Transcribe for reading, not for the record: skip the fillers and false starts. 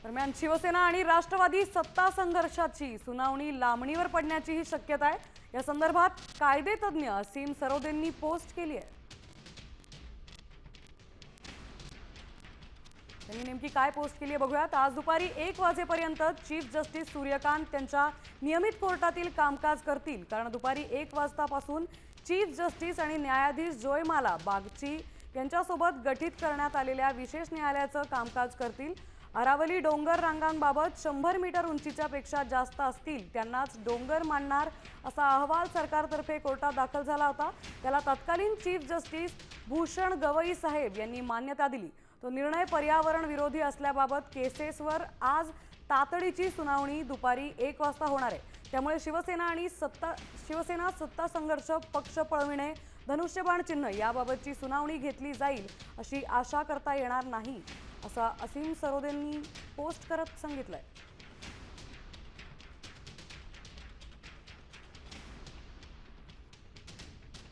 दरम्यान शिवसेना आणि राष्ट्रवादी सत्ता संघर्षाची सुनावणी लांबणीवर पडण्याचीही शक्यता आहे। या संदर्भात कायदेतज्ञ असीम सरोदेंनी पोस्ट केली आहे। त्यांनी नेमकी काय पोस्ट केली आहे बघूयात। आज दुपारी 1 वाजेपर्यंत चीफ जस्टिस सूर्यकांत त्यांच्या नियमित कोर्टातील कामकाज करतील, कारण दुपारी 1 वाजतापासून चीफ जस्टिस आणि न्यायाधीश जोयमाला बागची यांच्यासोबत गठीत करण्यात आलेल्या विशेष न्यायालयाचं कामकाज करतील। अरावली डोंगर रांगांबाबत 100 मीटर उंचीच्या पेक्षा जास्त असतील त्यांनाच डोंगर मानणार असा अहवाल सरकारतर्फे कोर्टात दाखल झाला होता। त्याला तत्कालीन चीफ जस्टिस भूषण गवई साहेब यांनी मान्यता दिली। तो निर्णय पर्यावरण विरोधी असल्याबाबत केसेसवर आज तातडीची सुनावणी दुपारी 1 वाजता होणार आहे। त्यामुळे शिवसेना सत्ता संघर्ष, पक्ष पळविणे, धनुष्यबाण चिन्ह याबाबतची सुनावणी घेतली जाईल अशी आशा करता येणार नाही, असं असीम सरोदेंनी पोस्ट करत सांगितलंय।